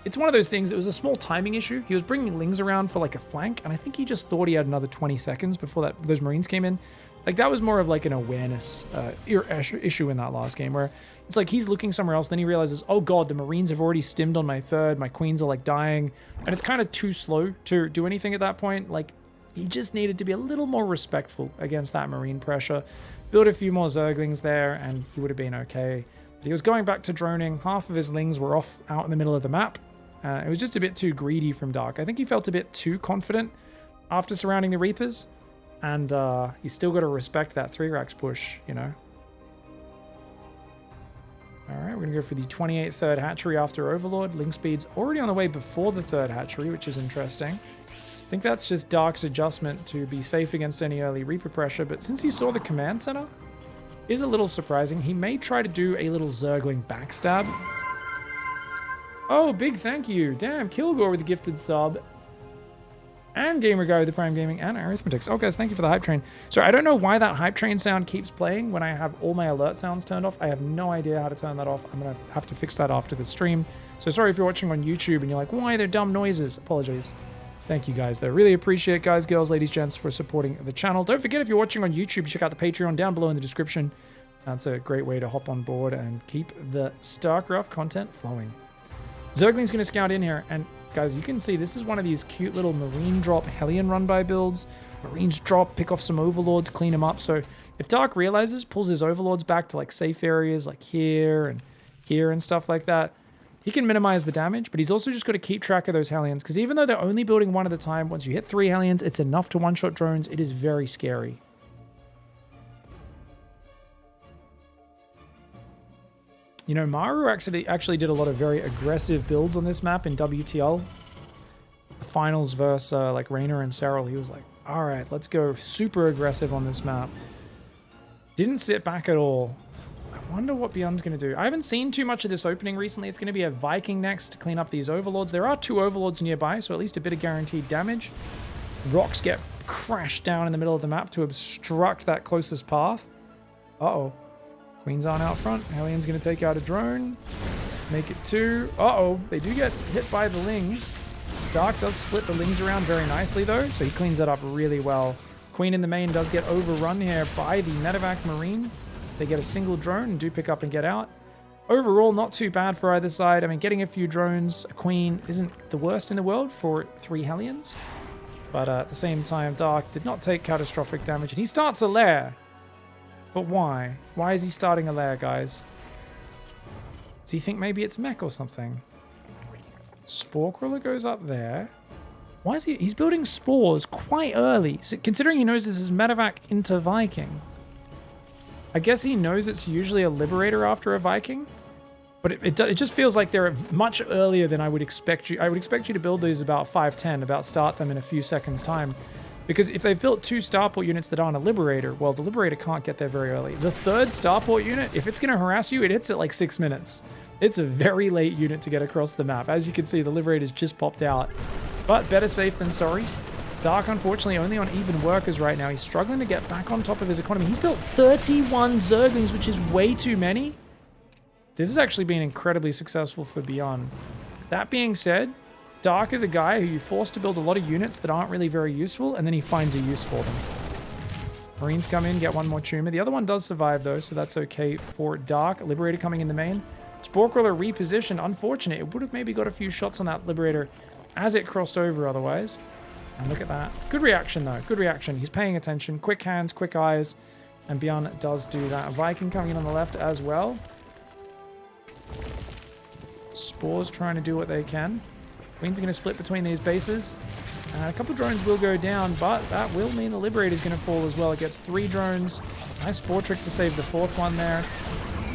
A: It's one of those things, it was a small timing issue. He was bringing Lings around for like a flank, and I think he just thought he had another 20 seconds before those Marines came in. Like, that was more of like an awareness issue in that last game, where it's like he's looking somewhere else, then he realizes, oh god, the Marines have already stimmed on my 3rd, my queens are like dying, and it's kind of too slow to do anything at that point. Like, he just needed to be a little more respectful against that Marine pressure, build a few more Zerglings there, and he would have been okay. But he was going back to droning. Half of his Lings were off out in the middle of the map. It was just a bit too greedy from Dark. I think he felt a bit too confident after surrounding the Reapers. And he's still got to respect that 3-racks push, you know. Alright, we're going to go for the 28th 3rd hatchery after Overlord. Ling speed's already on the way before the 3rd hatchery, which is interesting. I think that's just Dark's adjustment to be safe against any early Reaper pressure, but since he saw the command center, is a little surprising. He may try to do a little Zergling backstab Oh, big thank you. Damn, Kilgore with the gifted sub. And Gamer Guy with the Prime Gaming and Arithmetics. Oh, guys, thank you for the hype train. So I don't know why that hype train sound keeps playing when I have all my alert sounds turned off. I have no idea how to turn that off. I'm going to have to fix that after the stream. So sorry if you're watching on YouTube and you're like, why are there dumb noises? Apologies. Thank you guys, though. Really appreciate it, guys, girls, ladies, gents, for supporting the channel. Don't forget, if you're watching on YouTube, check out the Patreon down below in the description. That's a great way to hop on board and keep the StarCraft content flowing. Zergling's going to scout in here, and guys, you can see this is one of these cute little Marine drop Hellion run-by builds. Marines drop, pick off some Overlords, clean them up. So if Dark realizes, pulls his Overlords back to like safe areas like here and stuff like that, he can minimize the damage, but he's also just got to keep track of those Hellions, because even though they're only building one at a time, once you hit 3 Hellions, it's enough to one-shot drones. It is very scary. You know, Maru actually did a lot of very aggressive builds on this map in WTL. The finals versus like Raynor and Serral, he was like, all right, let's go super aggressive on this map. Didn't sit back at all. I wonder what BYUN's going to do. I haven't seen too much of this opening recently. It's going to be a Viking next to clean up these Overlords. There are 2 Overlords nearby, so at least a bit of guaranteed damage. Rocks get crashed down in the middle of the map to obstruct that closest path. Uh-oh. Queens aren't out front. Hellion's going to take out a drone. Make it 2. Uh-oh. They do get hit by the Lings. Dark does split the Lings around very nicely, though, so he cleans that up really well. Queen in the main does get overrun here by the Medevac Marine. They get a single drone and do pick up and get out. Overall, not too bad for either side. I mean, getting a few drones, a Queen, isn't the worst in the world for 3 Hellions. But at the same time, Dark did not take catastrophic damage, and he starts a lair. But why? Why is he starting a lair, guys? Does he think maybe it's mech or something? Spore Crawler goes up there. Why is he? He's building spores quite early, so considering he knows this is Medevac into Viking. I guess he knows it's usually a Liberator after a Viking, but it just feels like they're much earlier than I would expect you. I would expect you to build these about 5-10, about start them in a few seconds' time. Because if they've built 2 starport units that aren't a Liberator, well, the Liberator can't get there very early. The 3rd starport unit, if it's going to harass you, it hits at like 6 minutes. It's a very late unit to get across the map. As you can see, the Liberator's just popped out. But better safe than sorry. Dark, unfortunately, only on even workers right now. He's struggling to get back on top of his economy. He's built 31 Zerglings, which is way too many. This has actually been incredibly successful for BYUN. That being said, Dark is a guy who you force to build a lot of units that aren't really very useful, and then he finds a use for them. Marines come in, get 1 more tumor. The other one does survive, though, so that's okay for Dark. Liberator coming in the main. Spore Crawler repositioned. Unfortunate. It would have maybe got a few shots on that Liberator as it crossed over otherwise. And look at that. Good reaction, though. Good reaction. He's paying attention. Quick hands, quick eyes. And BYUN does do that. Viking coming in on the left as well. Spores trying to do what they can. Queens are going to split between these bases. A couple drones will go down, but that will mean the Liberator is going to fall as well. It gets 3 drones. Nice Spore Trick to save the 4th one there.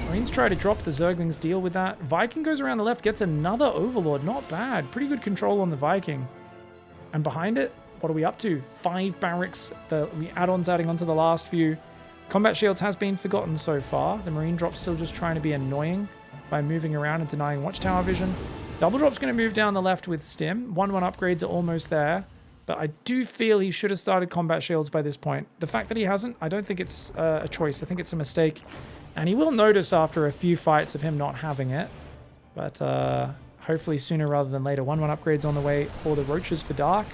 A: Marines try to drop the Zerglings, deal with that. Viking goes around the left, gets another Overlord. Not bad. Pretty good control on the Viking. And behind it, what are we up to? 5 barracks. The add-ons adding onto the last few. Combat shields has been forgotten so far. The Marine drop's still just trying to be annoying by moving around and denying watchtower vision. Double drop's going to move down the left with Stim. 1-1 upgrades are almost there. But I do feel he should have started combat shields by this point. The fact that he hasn't, I don't think it's a choice. I think it's a mistake. And he will notice after a few fights of him not having it. But hopefully sooner rather than later. 1-1 upgrades on the way for the Roaches for Dark.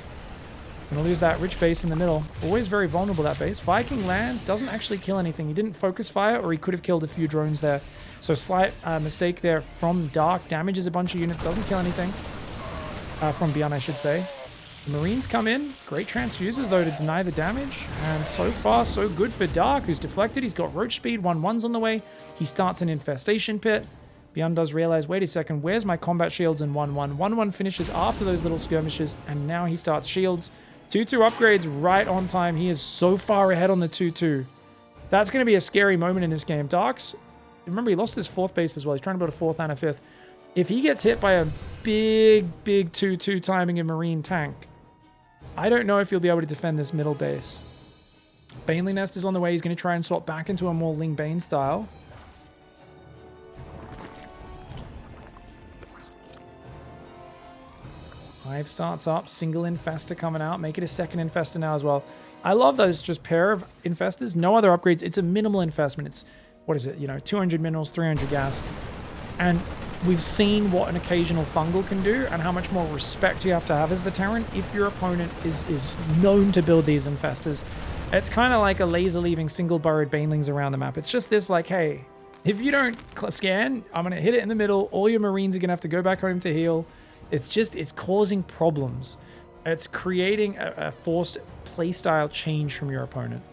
A: Gonna lose that rich base in the middle. Always very vulnerable, that base. Viking lands, doesn't actually kill anything. He didn't focus fire, or he could have killed a few drones there. So slight mistake there from Dark. Damages a bunch of units, doesn't kill anything. From BYUN, I should say. The Marines come in. Great transfusers, though, to deny the damage. And so far, so good for Dark, who's deflected. He's got Roach speed. 1-1's on the way. He starts an Infestation Pit. BYUN does realize, wait a second, where's my combat shields in 1-1? 1-1 finishes after those little skirmishes, and now he starts shields. 2-2 upgrades right on time. He is so far ahead on the 2-2. That's going to be a scary moment in this game. Darks, remember, he lost his 4th base as well. He's trying to build a 4th and a 5th. If he gets hit by a big 2-2 timing in Marine tank, I don't know if he'll be able to defend this middle base. Baneley Nest is on the way. He's going to try and swap back into a more Ling Bane style. Hive starts up, single infestor coming out, make it a second infestor now as well. I love those just pair of infestors, no other upgrades. It's a minimal investment. It's, what is it, you know, 200 minerals, 300 gas. And we've seen what an occasional fungal can do and how much more respect you have to have as the Terran if your opponent is known to build these infestors. It's kind of like a laser leaving single burrowed banelings around the map. It's just this like, hey, if you don't scan, I'm going to hit it in the middle. All your Marines are going to have to go back home to heal. It's causing problems. It's creating a forced playstyle change from your opponent.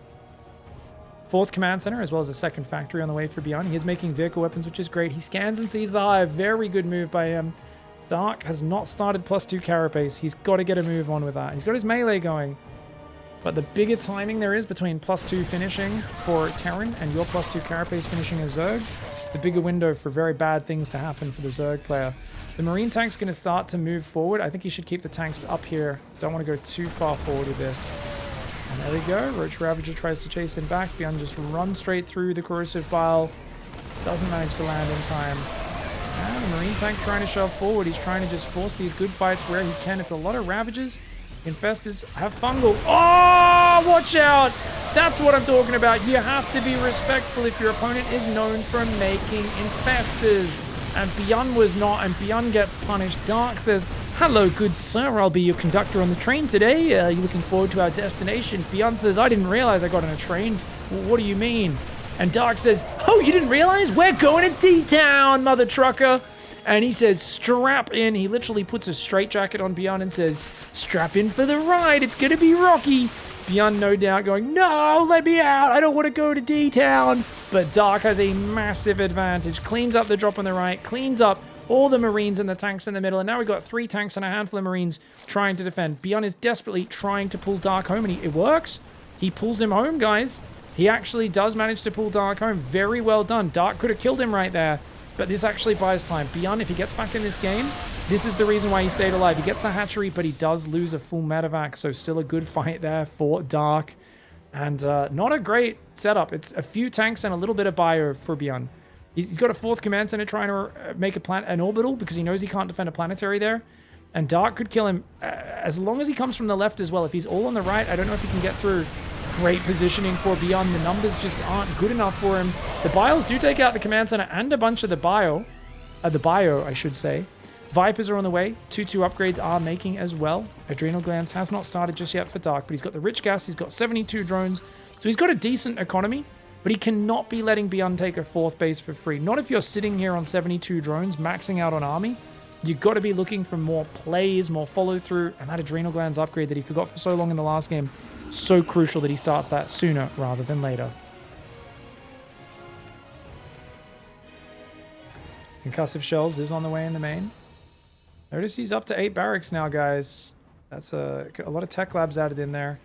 A: Fourth command center, as well as a second factory on the way for BYUN. He is making vehicle weapons, which is great. He scans and sees the hive. Very good move by him. Dark has not started +2 carapace. He's got to get a move on with that. He's got his melee going. But the bigger timing there is between +2 finishing for Terran and your +2 carapace finishing a Zerg, the bigger window for very bad things to happen for the Zerg player. The Marine tank's going to start to move forward. I think he should keep the tanks up here. Don't want to go too far forward with this. And there we go. Roach Ravager tries to chase him back. BYUN just runs straight through the corrosive bile. Doesn't manage to land in time. And the Marine tank trying to shove forward. He's trying to just force these good fights where he can. It's a lot of Ravagers. Infestors have fungal. Oh, watch out. That's what I'm talking about. You have to be respectful if your opponent is known for making infestors. And BYUN was not, and BYUN gets punished. Dark says, hello, good sir. I'll be your conductor on the train today. Are you looking forward to our destination? BYUN says, I didn't realize I got on a train. What do you mean? And Dark says, oh, you didn't realize? We're going to D-Town, mother trucker. And he says, strap in. He literally puts a straitjacket on BYUN and says, strap in for the ride. It's going to be rocky. BYUN, no doubt, going, no, let me out. I don't want to go to D-Town. But Dark has a massive advantage. Cleans up the drop on the right. Cleans up all the Marines and the tanks in the middle. And now we've got 3 tanks and a handful of Marines trying to defend. BYUN is desperately trying to pull Dark home. And it works. He pulls him home, guys. He actually does manage to pull Dark home. Very well done. Dark could have killed him right there. But this actually buys time. BYUN, if he gets back in this game, this is the reason why he stayed alive. He gets the hatchery, but he does lose a full medevac. So still a good fight there for Dark. And not a great setup. It's a few tanks and a little bit of bio for BYUN. He's got a 4th command center trying to make an orbital because he knows he can't defend a planetary there. And Dark could kill him as long as he comes from the left as well. If he's all on the right, I don't know if he can get through. Great positioning for BYUN. The numbers just aren't good enough for him. The bios do take out the command center and a bunch of the bio, I should say. Vipers are on the way. 2-2 upgrades are making as well. Adrenal Glands has not started just yet for Dark, but he's got the rich gas. He's got 72 drones. So he's got a decent economy, but he cannot be letting BYUN take a 4th base for free. Not if you're sitting here on 72 drones, maxing out on army. You've got to be looking for more plays, more follow through, and that Adrenal Glands upgrade that he forgot for so long in the last game. So crucial that he starts that sooner rather than later. Concussive Shells is on the way in the main. Notice he's up to 8 barracks now, guys. That's a lot of tech labs added in there.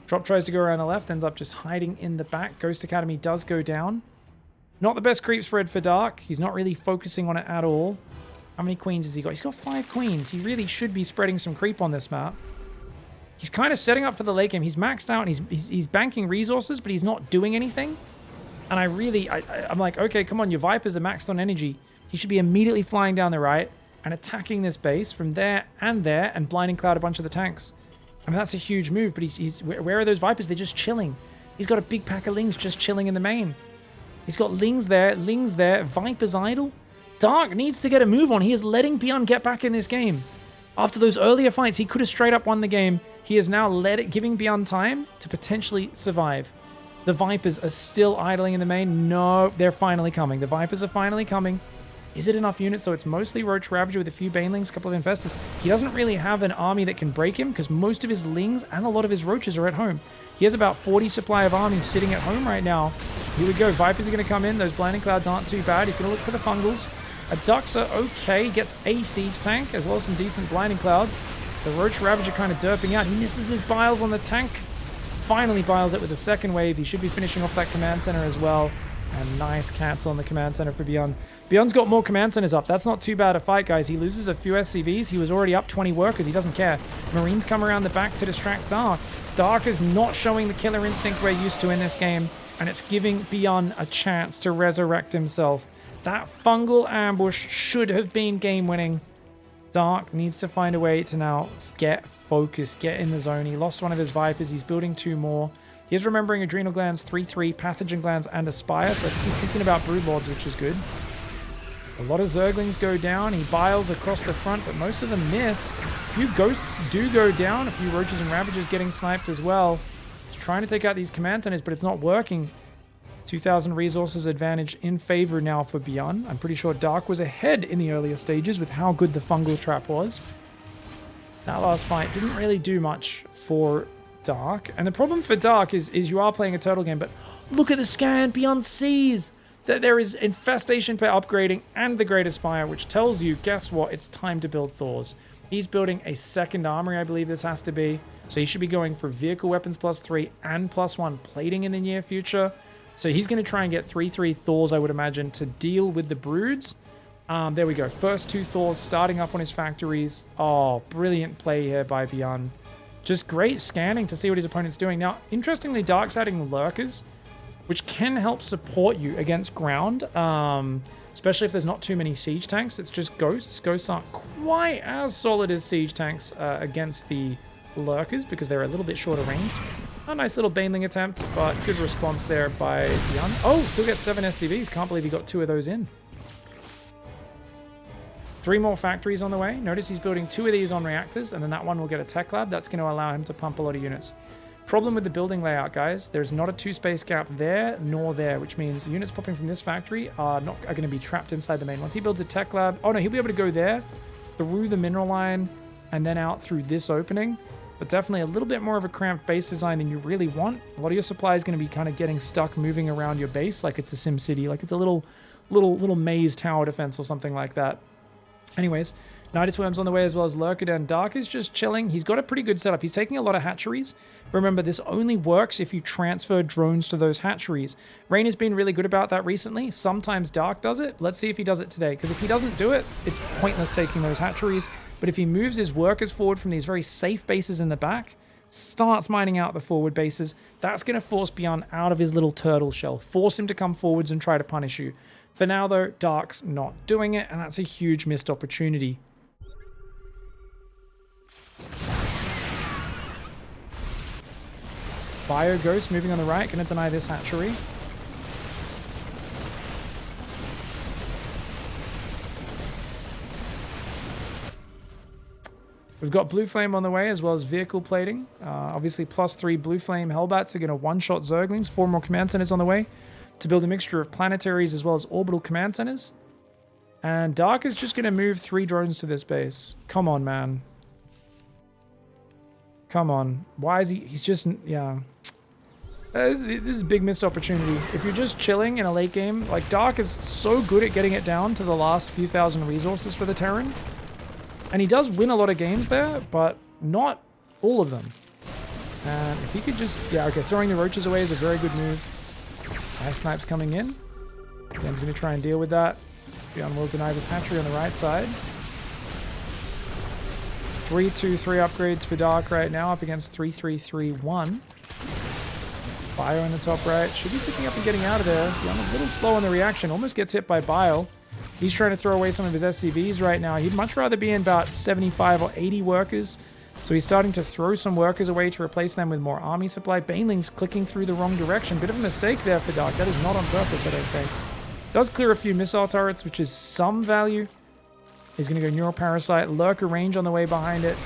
A: Drop tries to go around the left, ends up just hiding in the back. Ghost Academy does go down. Not the best creep spread for Dark. He's not really focusing on it at all. How many queens has he got? He's got 5 queens. He really should be spreading some creep on this map. He's kind of setting up for the late game. He's maxed out and he's banking resources, but he's not doing anything. And I'm like, okay, come on, your Vipers are maxed on energy. He should be immediately flying down the right and attacking this base from there and blinding cloud a bunch of the tanks. I mean, that's a huge move, but where are those Vipers? They're just chilling. He's got a big pack of Lings just chilling in the main. He's got Lings there, Vipers idle. Dark needs to get a move on. He is letting BYUN get back in this game. After those earlier fights, he could have straight up won the game. He is now giving BYUN time to potentially survive. The Vipers are still idling in the main. No, they're finally coming. The Vipers are finally coming. Is it enough units? So it's mostly Roach Ravager with a few Banelings, a couple of Infestors. He doesn't really have an army that can break him because most of his Lings and a lot of his Roaches are at home. He has about 40 supply of army sitting at home right now. Here we go. Vipers are going to come in. Those Blinding Clouds aren't too bad. He's going to look for the Fungals. Ducks are okay. Gets a Siege Tank as well as some decent Blinding Clouds. The Roach Ravager kind of derping out. He misses his biles on the tank. Finally biles it with the second wave. He should be finishing off that command center as well. And nice cancel on the command center for BYUN. BYUN's got more command centers up. That's not too bad a fight, guys. He loses a few SCVs. He was already up 20 workers. He doesn't care. Marines come around the back to distract Dark. Dark is not showing the killer instinct we're used to in this game. And it's giving BYUN a chance to resurrect himself. That fungal ambush should have been game-winning. Dark needs to find a way to now get focused, get in the zone. He lost one of his Vipers. He's building 2 more. He is remembering Adrenal Glands, 3-3, Pathogen Glands, and Aspire. So I think he's thinking about Broodlords, which is good. A lot of Zerglings go down. He biles across the front, but most of them miss. A few Ghosts do go down. A few Roaches and Ravagers getting sniped as well. He's trying to take out these Command Centers, but it's not working. 2,000 resources advantage in favor now for BYUN. I'm pretty sure Dark was ahead in the earlier stages with how good the Fungal Trap was. That last fight didn't really do much for Dark. And the problem for Dark is you are playing a turtle game, but look at the scan. BYUN sees that there is Infestation per upgrading and the Great Aspire, which tells you, guess what? It's time to build Thors. He's building a second armory, I believe this has to be. So he should be going for Vehicle Weapons +3 and +1 plating in the near future. So he's going to try and get 3-3 Thors, I would imagine, to deal with the Broods. There we go. First 2 Thors starting up on his factories. Oh, brilliant play here by BYUN. Just great scanning to see what his opponent's doing. Now, interestingly, Dark's adding Lurkers, which can help support you against ground, especially if there's not too many siege tanks. It's just Ghosts. Ghosts aren't quite as solid as siege tanks against the Lurkers because they're a little bit shorter range. A nice little Baneling attempt, but good response there by BYUN. Oh, still gets 7 SCVs. Can't believe he got 2 of those in. 3 more factories on the way. Notice he's building 2 of these on reactors, and then that one will get a tech lab. That's going to allow him to pump a lot of units. Problem with the building layout, guys. There's not a 2 space gap there nor there, which means units popping from this factory are going to be trapped inside the main. Once he builds a tech lab, oh no, he'll be able to go there through the mineral line and then out through this opening. But definitely a little bit more of a cramped base design than you really want. A lot of your supply is going to be kind of getting stuck moving around your base like it's a Sim City, like it's a little maze tower defense or something like that. Anyways, Nydus Worms on the way as well as Lurker. Dark is just chilling. He's got a pretty good setup. He's taking a lot of hatcheries. Remember, this only works if you transfer drones to those hatcheries. Rain has been really good about that recently. Sometimes Dark does it. Let's see if he does it today, because if he doesn't do it, it's pointless taking those hatcheries. But if he moves his workers forward from these very safe bases in the back, starts mining out the forward bases, that's going to force BYUN out of his little turtle shell. Force him to come forwards and try to punish you. For now, though, Dark's not doing it, and that's a huge missed opportunity. Bio Ghost moving on the right, going to deny this hatchery. We've got Blue Flame on the way, as well as vehicle plating. Obviously, +3 Blue Flame Hellbats are going to one-shot Zerglings. 4 more command centers on the way to build a mixture of planetaries as well as orbital command centers. And Dark is just going to move 3 drones to this base. Come on, man. Come on. Why is he... He's just... Yeah. This is a big missed opportunity. If you're just chilling in a late game, like, Dark is so good at getting it down to the last few thousand resources for the Terran. And he does win a lot of games there, but not all of them. And if he could just... Yeah, okay, throwing the Roaches away is a very good move. Nice snipes coming in. Ben's going to try and deal with that. BYUN will deny this hatchery on the right side. 3-2-3 upgrades for Dark right now, up against 3-3-3-1. Bio in the top right. Should be picking up and getting out of there. BYUN a little slow on the reaction. Almost gets hit by Bio. He's trying to throw away some of his SCVs right now. He'd much rather be in about 75 or 80 workers. So he's starting to throw some workers away to replace them with more army supply. Baneling's clicking through the wrong direction. Bit of a mistake there for Dark. That is not on purpose, I don't think. Does clear a few missile turrets, which is some value. He's going to go Neural Parasite. Lurker range on the way behind it.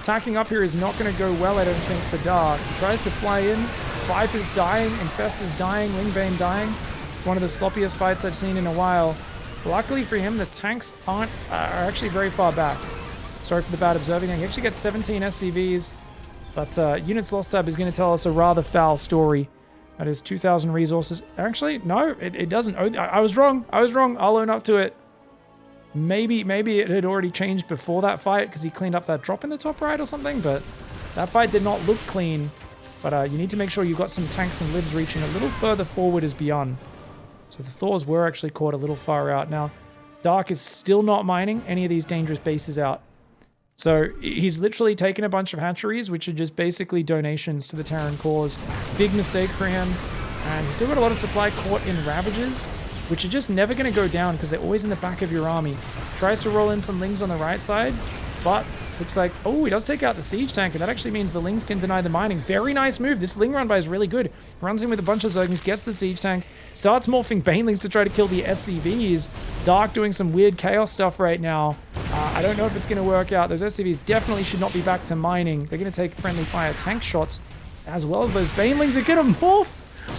A: Attacking up here is not going to go well, I don't think, for Dark. He tries to fly in. Viper's dying. Infestor's dying. Wingbane dying. It's one of the sloppiest fights I've seen in a while. Luckily for him, the tanks are actually very far back. Sorry for the bad observing. He actually gets 17 SCVs, but Units Lost tab is going to tell us a rather foul story. That is 2,000 resources. Actually, no, it doesn't. I was wrong. I was wrong. I'll own up to it. Maybe it had already changed before that fight because he cleaned up that drop in the top right or something, but that fight did not look clean. But you need to make sure you've got some tanks and libs reaching a little further forward as BYUN. So the Thors were actually caught a little far out. Now, Dark is still not mining any of these dangerous bases out. So he's literally taken a bunch of hatcheries, which are just basically donations to the Terran cause. Big mistake for him. And he's still got a lot of supply caught in Ravages. which are just never going to go down because they're always in the back of your army. Tries to roll in some Lings on the right side, but looks like, oh, he does take out the siege tank, and that actually means the Lings can deny the mining. Very nice move. This Ling run by is really good. Runs in with a bunch of Zerglings, gets the siege tank, starts morphing Banelings to try to kill the SCVs. Dark doing some weird chaos stuff right now. I don't know if it's going to work out. Those SCVs definitely should not be back to mining. They're going to take friendly fire tank shots, as well as those Banelings are going to morph.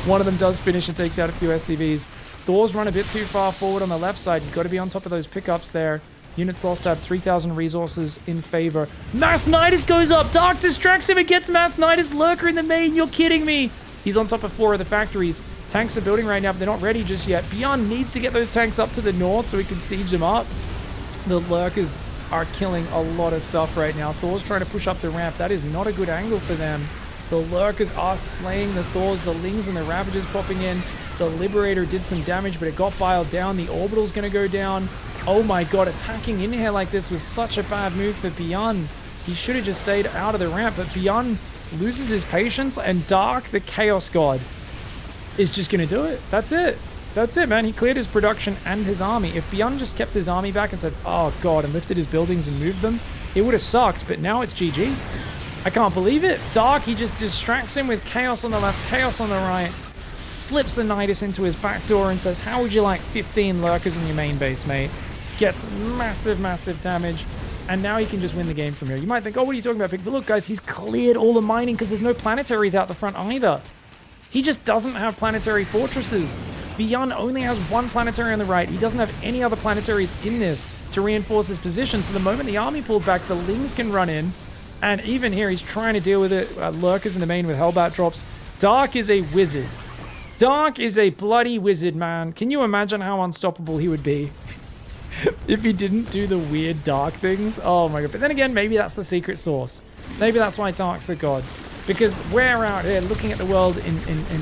A: One of them does finish and takes out a few SCVs. Thor's run a bit too far forward on the left side. You've got to be on top of those pickups there. Unit Thor stab 3,000 resources in favor. Mass Nydus goes up. Dark distracts him and gets Mass Nydus. Lurker in the main. You're kidding me. He's on top of 4 of the factories. Tanks are building right now, but they're not ready just yet. BYUN needs to get those tanks up to the north so he can siege them up. The Lurkers are killing a lot of stuff right now. Thor's trying to push up the ramp. That is not a good angle for them. The Lurkers are slaying the Thors. The Lings and the Ravagers popping in. The Liberator did some damage, but it got biled down. The Orbital's going to go down. Oh my god, attacking in here like this was such a bad move for BYUN. He should have just stayed out of the ramp, but BYUN loses his patience, and Dark, the Chaos God, is just going to do it. That's it. That's it, man. He cleared his production and his army. If BYUN just kept his army back and said, oh god, and lifted his buildings and moved them, it would have sucked, but now it's GG. I can't believe it. Dark, he just distracts him with Chaos on the left, Chaos on the right, slips a Nydus into his back door and says, how would you like 15 Lurkers in your main base, mate? Gets massive damage, and now he can just win the game from here. You might think, oh, what are you talking about, Pig? But look, guys, he's cleared all the mining because there's no planetaries out the front either. He just doesn't have planetary fortresses. BYUN only has 1 planetary on the right. He doesn't have any other planetaries in this to reinforce his position, so the moment the army pulled back, the Lings can run in, and even here, he's trying to deal with it. Lurkers in the main with Hellbat drops. Dark is a wizard. Dark is a bloody wizard, man. Can you imagine how unstoppable he would be if he didn't do the weird Dark things? Oh my god. But then again, maybe that's the secret sauce. Maybe that's why Dark's a god. Because we're out here looking at the world in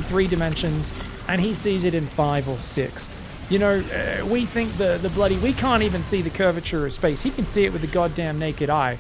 A: 3 dimensions, and he sees it in 5 or 6. You know, we think the bloody... We can't even see the curvature of space. He can see it with the goddamn naked eye.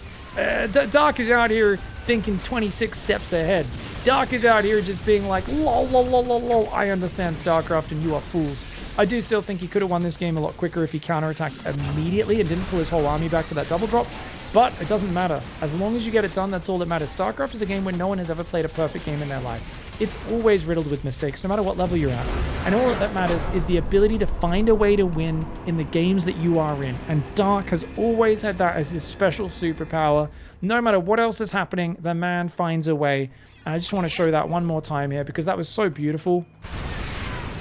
A: Dark is out here thinking 26 steps ahead. Dark is out here just being like, lol, lol, lol, lol, lol. I understand StarCraft and you are fools. I do still think he could have won this game a lot quicker if he counterattacked immediately and didn't pull his whole army back for that double drop. But it doesn't matter. As long as you get it done, that's all that matters. StarCraft is a game where no one has ever played a perfect game in their life. It's always riddled with mistakes, no matter what level you're at. And all that matters is the ability to find a way to win in the games that you are in. And Dark has always had that as his special superpower. No matter what else is happening, the man finds a way. And I just want to show that one more time here because that was so beautiful.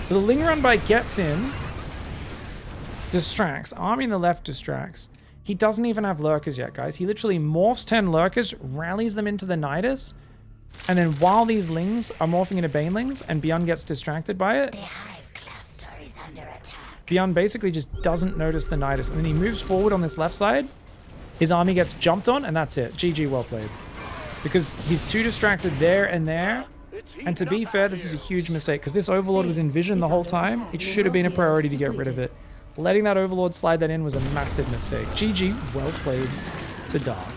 A: So the Ling run by gets in, distracts. Army in the left distracts. He doesn't even have Lurkers yet, guys. He literally morphs 10 Lurkers, rallies them into the Nydus, and then while these Lings are morphing into Banelings and BYUN gets distracted by it, BYUN basically just doesn't notice the Nydus. And then he moves forward on this left side. His army gets jumped on, and that's it. GG, well played. Because he's too distracted there and there. And to be fair, this is a huge mistake, because this Overlord was in vision the whole time. It should have been a priority to get rid of it. Letting that Overlord slide that in was a massive mistake. GG, well played to Dark.